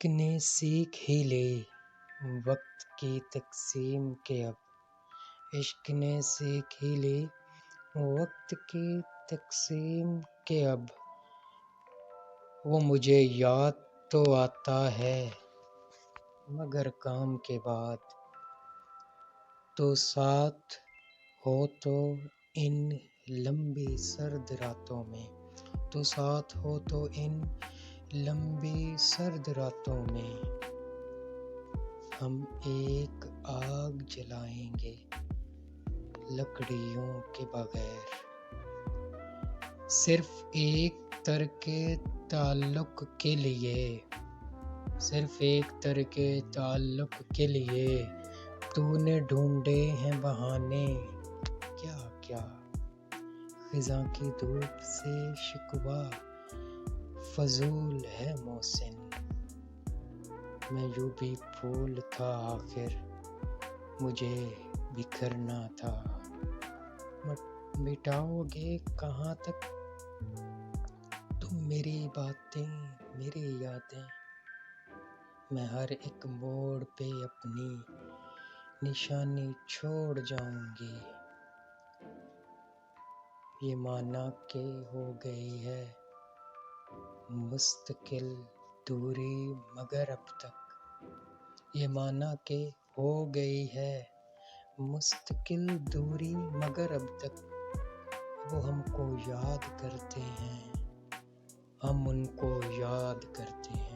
عشق نے سیکھ ہی لی وقت کی تقسیم کے اب، عشق نے سیکھ ہی لی وقت کی تقسیم کے اب، وہ مجھے یاد تو آتا ہے مگر کام کے بعد، تو ساتھ ہو تو ان لمبی سرد راتوں میں، تو ساتھ ہو تو ان لمبی سرد راتوں میں، ہم ایک آگ جلائیں گے لکڑیوں کے بغیر، صرف ایک ترک تعلق کے لیے، صرف ایک ترک تعلق کے لیے، تو نے ڈھونڈے ہیں بہانے کیا کیا، خزاں کی دھوپ سے شکوہ فضول ہے محسن، میں یوں بھی پھول تھا آخر مجھے بکھرنا تھا، مٹاؤ گے کہاں تک تم میری باتیں میری یادیں، میں ہر ایک موڑ پہ اپنی نشانی چھوڑ جاؤں گی، یہ مانا کہ ہو گئی ہے مستقل دوری مگر اب تک، یہ مانا کہ ہو گئی ہے مستقل دوری مگر اب تک، وہ ہم کو یاد کرتے ہیں ہم ان کو یاد کرتے ہیں۔